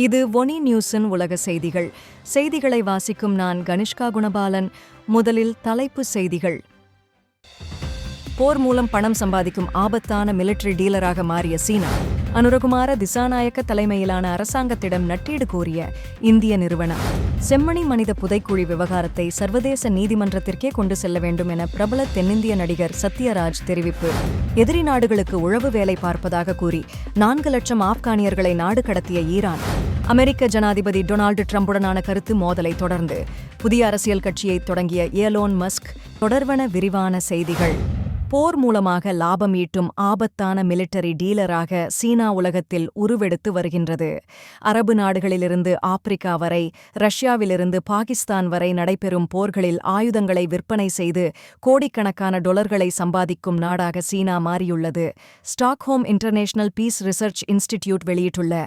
இது ஒனி நியூஸின் உலக செய்திகள். செய்திகளை வாசிக்கும் நான் கனிஷ்கா குணபாலன். முதலில் தலைப்பு செய்திகள். போர் மூலம் பணம் சம்பாதிக்கும் ஆபத்தான மிலிட்டரி டீலராக மாறிய சீனா. அனுரகுமார திசாநாயக்க தலைமையிலான அரசாங்கத்திடம் நட்டீடு கோரிய இந்திய நிறுவனம். செம்மணி மனித புதைக்குழி விவகாரத்தை சர்வதேச நீதிமன்றத்திற்கே கொண்டு செல்ல வேண்டும் என பிரபல தென்னிந்திய நடிகர் சத்யராஜ் தெரிவிப்பு. எதிரி நாடுகளுக்கு உளவு வேலை பார்ப்பதாக கூறி 4 லட்சம் ஆப்கானியர்களை நாடு கடத்திய ஈரான். அமெரிக்க ஜனாதிபதி டொனால்டு டிரம்புடனான கருத்து மோதலை தொடர்ந்து புதிய அரசியல் கட்சியை தொடங்கிய எலோன் மஸ்க். தொடர்வன விரிவான செய்திகள். போர் மூலமாக லாபம் ஈட்டும் ஆபத்தான மிலிட்டரி டீலராக சீனா உலகத்தில் உருவெடுத்து வருகின்றது. அரபு நாடுகளிலிருந்து ஆப்பிரிக்கா வரை, ரஷ்யாவிலிருந்து பாகிஸ்தான் வரை நடைபெறும் போர்களில் ஆயுதங்களை விற்பனை செய்து கோடிக்கணக்கான டாலர்களை சம்பாதிக்கும் நாடாக சீனா மாறியுள்ளது. Stockholm International Peace Research Institute வெளியிட்டுள்ள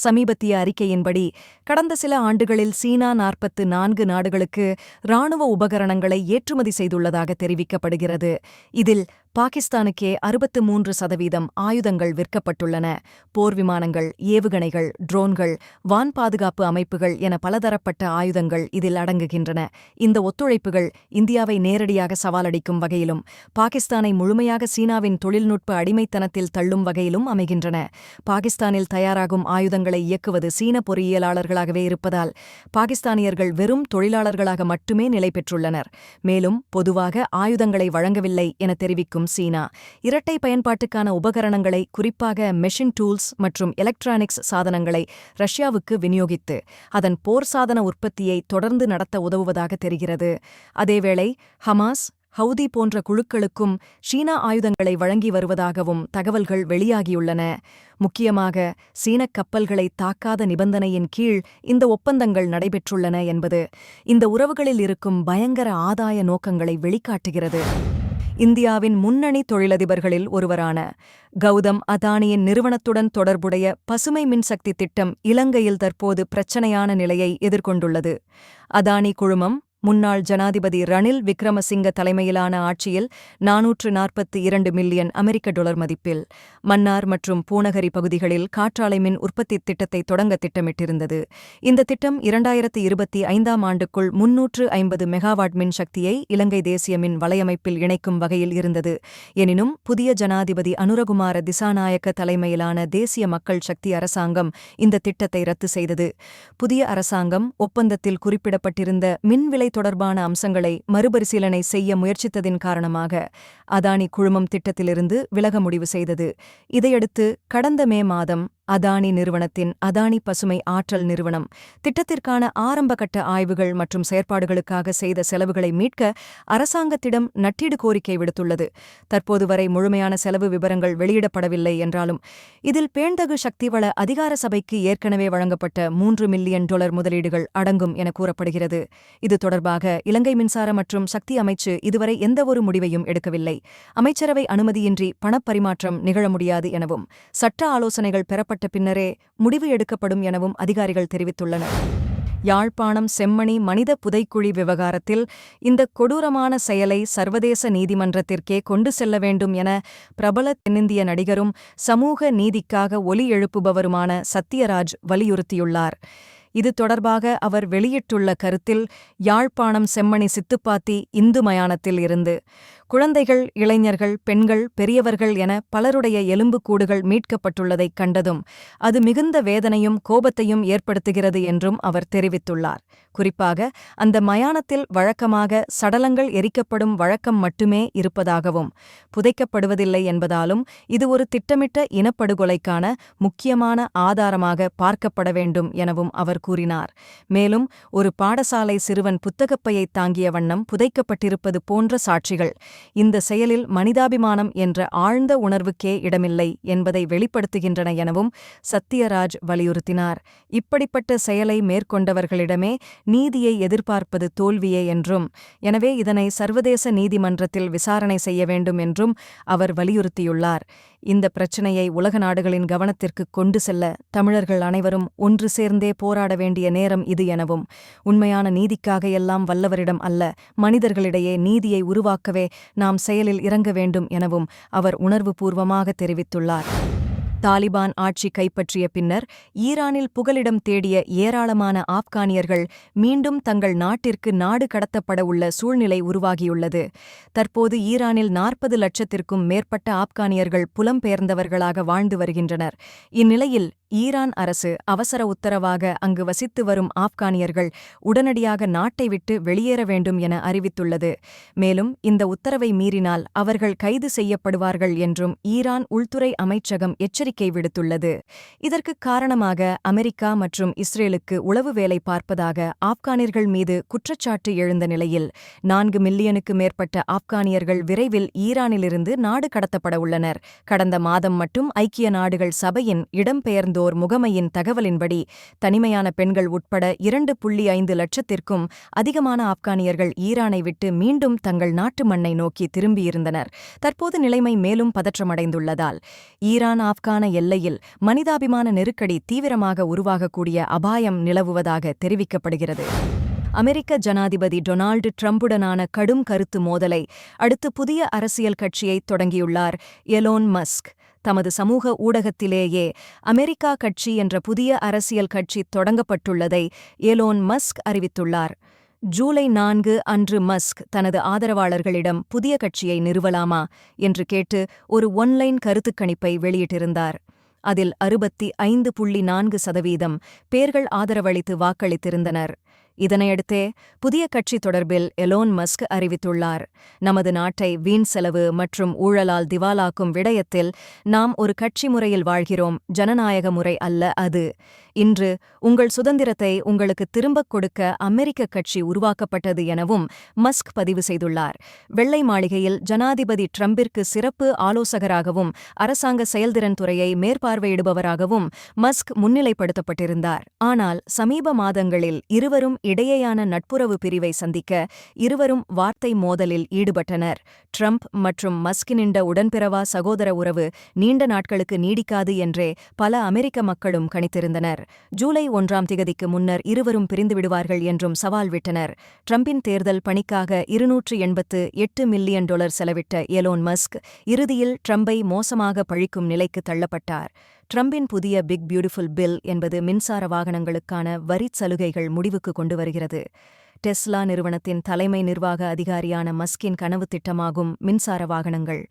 சமீபத்திய அறிக்கையின்படி கடந்த சில ஆண்டுகளில் சீனா 44 நாடுகளுக்கு இராணுவ உபகரணங்களை ஏற்றுமதி செய்துள்ளதாக தெரிவிக்கப்படுகிறது. இதில் பாகிஸ்தானுக்கே 63% ஆயுதங்கள் விற்கப்பட்டுள்ளன. போர் விமானங்கள், ஏவுகணைகள், ட்ரோன்கள், வான் பாதுகாப்பு அமைப்புகள் என பலதரப்பட்ட ஆயுதங்கள் இதில் அடங்குகின்றன. இந்த ஒத்துழைப்புகள் இந்தியாவை நேரடியாக சவாலடிக்கும் வகையிலும் பாகிஸ்தானை முழுமையாக சீனாவின் தொழில்நுட்ப அடிமைத்தனத்தில் தள்ளும் வகையிலும் அமைகின்றன. பாகிஸ்தானில் தயாராகும் ஆயுதங்களை இயக்குவது சீன பொறியியலாளர்களாகவே இருப்பதால் பாகிஸ்தானியர்கள் வெறும் தொழிலாளர்களாக மட்டுமே நிலை பெற்றுள்ளனர். மேலும் பொதுவாக ஆயுதங்களை வழங்கவில்லை என தெரிவிக்கும் சீனா, இரட்டை பயன்பாட்டுக்கான உபகரணங்களை, குறிப்பாக மெஷின் டூல்ஸ் மற்றும் எலக்ட்ரானிக்ஸ் சாதனங்களை ரஷ்யாவுக்கு விநியோகித்து அதன் போர் சாதன உற்பத்தியை தொடர்ந்து நடத்த உதவுவதாக தெரிகிறது. அதேவேளை ஹமாஸ், ஹவுதி போன்ற குழுக்களுக்கும் சீனா ஆயுதங்களை வழங்கி வருவதாகவும் தகவல்கள் வெளியாகியுள்ளன. முக்கியமாக சீனக் கப்பல்களை தாக்காத நிபந்தனையின் கீழ் இந்த ஒப்பந்தங்கள் நடைபெற்றுள்ளன என்பது இந்த உறவுகளில் இருக்கும் பயங்கர ஆதாய நோக்கங்களை வெளிக்காட்டுகிறது. இந்தியாவின் முன்னணி தொழிலதிபர்களில் ஒருவரான கௌதம் அதானியின் நிறுவனத்துடன் தொடர்புடைய பசுமை மின்சக்தி திட்டம் இலங்கையில் தற்போது பிரச்சனையான நிலையை எதிர்கொண்டுள்ளது. அதானி குழுமம் முன்னாள் ஜனாதிபதி ரணில் விக்ரமசிங்க தலைமையிலான ஆட்சியில் 442 மில்லியன் அமெரிக்க டாலர் மதிப்பில் மன்னார் மற்றும் பூநகரி பகுதிகளில் காற்றாலை மின் உற்பத்தி திட்டத்தை தொடங்க திட்டமிட்டிருந்தது. இந்த திட்டம் 2025ஆம் ஆண்டுக்குள் 350 மெகாவாட் மின் சக்தியை இலங்கை தேசிய மின் வலையமைப்பில் இணைக்கும் வகையில் இருந்தது. எனினும் புதிய ஜனாதிபதி அனுரகுமார திசாநாயக்க தலைமையிலான தேசிய மக்கள் சக்தி அரசாங்கம் இந்த திட்டத்தை ரத்து செய்தது. புதிய அரசாங்கம் ஒப்பந்தத்தில் குறிப்பிடப்பட்டிருந்த மின்விலை தொடர்பான அம்சங்களை மறுபரிசீலனை செய்ய முயற்சித்ததின் காரணமாக அதானி குழுமம் திட்டத்திலிருந்து விலக முடிவு செய்தது. இதையடுத்து கடந்த மே மாதம் அதானி நிறுவனத்தின் அதானி பசுமை ஆற்றல் நிறுவனம் திட்டத்திற்கான ஆரம்பகட்ட ஆய்வுகள் மற்றும் செயற்பாடுகளுக்காக செய்த செலவுகளை மீட்க அரசாங்கத்திடம் நட்டீடு கோரிக்கை விடுத்துள்ளது. தற்போது வரை முழுமையான செலவு விவரங்கள் வெளியிடப்படவில்லை என்றாலும் இதில் பேண்தகு சக்திவள அதிகார சபைக்கு ஏற்கனவே வழங்கப்பட்ட 3 மில்லியன் டாலர் முதலீடுகள் அடங்கும் என கூறப்படுகிறது. இது தொடர்பாக இலங்கை மின்சார மற்றும் சக்தி அமைச்சு இதுவரை எந்தவொரு முடிவையும் எடுக்கவில்லை. அமைச்சரவை அனுமதியின்றி பணப்பரிமாற்றம் நிகழ முடியாது எனவும் சட்ட ஆலோசனைகள் பெறப்பட்ட பின்னரே முடிவு எடுக்கப்படும் எனவும் அதிகாரிகள் தெரிவித்துள்ளனர். யாழ்ப்பாணம் செம்மணி மனித புதைக்குழி விவகாரத்தில் இந்த கொடூரமான செயலை சர்வதேச நீதிமன்றத்திற்கே கொண்டு செல்ல வேண்டும் என பிரபல தென்னிந்திய நடிகரும் சமூக நீதிக்காக ஒலி எழுப்புபவருமான சத்யராஜ் வலியுறுத்தியுள்ளார். இது தொடர்பாக அவர் வெளியிட்டுள்ள கருத்தில், யாழ்ப்பாணம் செம்மணி சித்துப்பாத்தி இந்து மயானத்தில் இருந்து குழந்தைகள், இளைஞர்கள், பெண்கள், பெரியவர்கள் என பலருடைய எலும்புக்கூடுகள் மீட்கப்பட்டுள்ளதைக் கண்டதும் அது மிகுந்த வேதனையும் கோபத்தையும் ஏற்படுத்துகிறது என்றும் அவர் தெரிவித்துள்ளார். குறிப்பாக அந்த மயானத்தில் வழக்கமாக சடலங்கள் எரிக்கப்படும் வழக்கம் மட்டுமே இருப்பதாகவும் புதைக்கப்படுவதில்லை என்பதாலும் இது ஒரு திட்டமிட்ட இனப்படுகொலைக்கான முக்கியமான ஆதாரமாக பார்க்கப்பட வேண்டும் எனவும் அவர் கூறினார். மேலும் ஒரு பாடசாலை சிறுவன் புத்தகப்பையை தாங்கிய வண்ணம் புதைக்கப்பட்டிருப்பது போன்ற சாட்சிகள் இந்த செயலில் மனிதாபிமானம் என்ற ஆழ்ந்த உணர்வுக்கே இடமில்லை என்பதை வெளிப்படுத்துகின்றன எனவும் சத்யராஜ் வலியுறுத்தினார். இப்படிப்பட்ட செயலை மேற்கொண்டவர்களிடமே நீதியை எதிர்பார்ப்பது தோல்வியே என்றும், எனவே இதனை சர்வதேச நீதிமன்றத்தில் விசாரணை செய்ய வேண்டும் என்றும் அவர் வலியுறுத்தியுள்ளார். இந்த பிரச்சினையை உலக நாடுகளின் கவனத்திற்கு கொண்டு செல்ல தமிழர்கள் அனைவரும் ஒன்று சேர்ந்தே போராட வேண்டிய நேரம் இது எனவும், உண்மையான நீதிக்காக எல்லாம் வல்லவரிடம் அல்ல, மனிதர்களிடையே நீதியை உருவாக்கவே நாம் செயலில் இறங்க வேண்டும் எனவும் அவர் உணர்வுபூர்வமாக தெரிவித்துள்ளார். தாலிபான் ஆட்சி கைப்பற்றிய பின்னர் ஈரானில் புகலிடம் தேடிய ஏராளமான ஆப்கானியர்கள் மீண்டும் தங்கள் நாட்டிற்கு நாடு கடத்தப்பட உள்ள சூழ்நிலை உருவாகியுள்ளது. தற்போது ஈரானில் 40 லட்சத்திற்கும் மேற்பட்ட ஆப்கானியர்கள் புலம்பெயர்ந்தவர்களாக வாழ்ந்து வருகின்றனர். இந்நிலையில் ஈரான் அரசு அவசர உத்தரவாக அங்கு வசித்து வரும் ஆப்கானியர்கள் உடனடியாக நாட்டை விட்டு வெளியேற வேண்டும் என அறிவித்துள்ளது. மேலும் இந்த உத்தரவை மீறினால் அவர்கள் கைது செய்யப்படுவார்கள் என்றும் ஈரான் உள்துறை அமைச்சகம் எச்சரிக்கை விடுத்துள்ளது. இதற்கு காரணமாக அமெரிக்கா மற்றும் இஸ்ரேலுக்கு உளவு வேலை பார்ப்பதாக ஆப்கானியர்கள் மீது குற்றச்சாட்டு எழுந்த நிலையில் 4 மில்லியனுக்கு மேற்பட்ட ஆப்கானியர்கள் விரைவில் ஈரானிலிருந்து நாடு கடத்தப்பட உள்ளனர். கடந்த மாதம் மட்டும் ஐக்கிய நாடுகள் சபையின் இடம்பெயர்ந்த முகமையின் தகவலின்படி தனிமையான பெண்கள் உட்பட 2.5 லட்சத்திற்கும் அதிகமான ஆப்கானியர்கள் ஈரானை விட்டு மீண்டும் தங்கள் நாட்டு மண்ணை நோக்கி திரும்பியிருந்தனர். தற்போது நிலைமை மேலும் பதற்றமடைந்துள்ளதால் ஈரான் ஆப்கான எல்லையில் மனிதாபிமான நெருக்கடி தீவிரமாக உருவாகக்கூடிய அபாயம் நிலவுவதாக தெரிவிக்கப்படுகிறது. அமெரிக்க ஜனாதிபதி டொனால்டு ட்ரம்புடனான கடும் கருத்து மோதலை அடுத்து புதிய அரசியல் கட்சியை தொடங்கியுள்ளார் எலோன் மஸ்க். தமது சமூக ஊடகத்திலேயே அமெரிக்கா கட்சி என்ற புதிய அரசியல் கட்சி தொடங்கப்பட்டுள்ளதை எலோன் மஸ்க் அறிவித்துள்ளார். ஜூலை 4 அன்று மஸ்க் தனது ஆதரவாளர்களிடம் புதிய கட்சியை நிறுவலாமா என்று கேட்டு ஒரு ஒன்லைன் கருத்துக்கணிப்பை வெளியிட்டிருந்தார். அதில் 65.4% பேர்கள் ஆதரவளித்து வாக்களித்திருந்தனர். இதனையடுத்தே புதிய கட்சி தொடர்பில் எலோன் மஸ்க் அறிவித்துள்ளார். நமது நாட்டை வீண் செலவு மற்றும் ஊழலால் திவாலாக்கும் விடயத்தில் நாம் ஒரு கட்சி முறையில் வாழ்கிறோம், ஜனநாயக முறை அல்ல அது. இன்று உங்கள் சுதந்திரத்தை உங்களுக்கு திரும்பக் கொடுக்க அமெரிக்க கட்சி உருவாக்கப்பட்டது எனவும் மஸ்க் பதிவு செய்துள்ளார். வெள்ளை மாளிகையில் ஜனாதிபதி ட்ரம்பிற்கு சிறப்பு ஆலோசகராகவும் அரசாங்க செயல்திறன் துறையை மேற்பார்வையிடுபவராகவும் மஸ்க் முன்னிலைப்படுத்தப்பட்டிருந்தார். ஆனால் சமீப மாதங்களில் இருவரும் இடையேயான நட்புறவு பிரிவை சந்திக்க இருவரும் வார்த்தை மோதலில் ஈடுபட்டனர். ட்ரம்ப் மற்றும் மஸ்கினிண்ட உடன்பிறவா சகோதர உறவு நீண்ட நாட்களுக்கு நீடிக்காது என்றே பல அமெரிக்க மக்களும் கணித்திருந்தனர். ஜூலை 1 முன்னர் இருவரும் பிரிந்துவிடுவார்கள் என்றும் சவால் விட்டனர். ட்ரம்பின் தேர்தல் பணிக்காக $288 மில்லியன் செலவிட்ட எலோன் மஸ்க் இறுதியில் ட்ரம்பை மோசமாக பழிக்கும் நிலைக்கு தள்ளப்பட்டார். ட்ரம்பின் புதிய பிக் பியூட்டிஃபுல் பில் என்பது மின்சார வாகனங்களுக்கான வரிச் சலுகைகள் முடிவுக்கு கொண்டு வருகிறது. டெஸ்லா நிறுவனத்தின் தலைமை நிர்வாக அதிகாரியான மஸ்கின் கனவு திட்டமாகும் மின்சார வாகனங்கள்.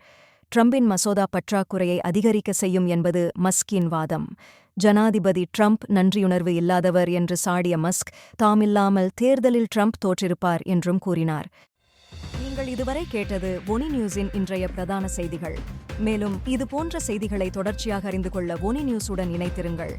ட்ரம்பின் மசோதா பற்றாக்குறையை அதிகரிக்க செய்யும் என்பது மஸ்கின் வாதம். ஜனாதிபதி ட்ரம்ப் நன்றியுணர்வு இல்லாதவர் என்று சாடிய மஸ்க் தாமில்லாமல் தேர்தலில் ட்ரம்ப் தோற்றிருப்பார் என்றும் கூறினார். நீங்கள் இதுவரை கேட்டது ஒனி நியூஸின் இன்றைய பிரதான செய்திகள். மேலும் இதுபோன்ற செய்திகளை தொடர்ச்சியாக அறிந்து கொள்ள ஒனி நியூஸுடன் இணைத்திருங்கள்.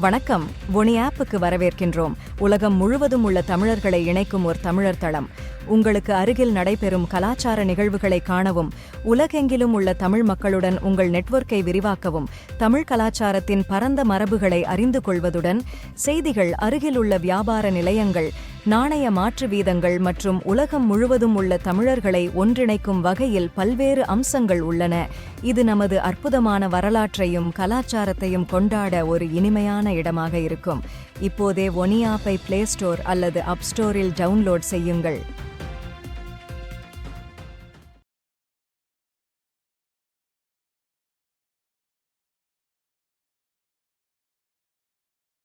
வணக்கம். ஒனி ஆப்புக்கு வரவேற்கின்றோம். உலகம் முழுவதும் உள்ள தமிழர்களை இணைக்கும் ஒரு தமிழர் தளம். உங்களுக்கு அருகில் நடைபெறும் கலாச்சார நிகழ்வுகளை காணவும், உலகெங்கிலும் உள்ள தமிழ் மக்களுடன் உங்கள் நெட்வொர்க்கை விரிவாக்கவும், தமிழ் கலாச்சாரத்தின் பரந்த மரபுகளை அறிந்து கொள்வதுடன் செய்திகள், அருகிலுள்ள வியாபார நிலையங்கள், நாணய மாற்று வீதங்கள் மற்றும் உலகம் முழுவதும் உள்ள தமிழர்களை ஒன்றிணைக்கும் வகையில் பல்வேறு அம்சங்கள் உள்ளன. இது நமது அற்புதமான வரலாற்றையும் கலாச்சாரத்தையும் கொண்டாட ஒரு இனிமையான இடமாக இருக்கும். இப்போதே ஒனி ஆப்பை பிளே ஸ்டோர் அல்லது அப் ஸ்டோரில் டவுன்லோட் செய்யுங்கள்.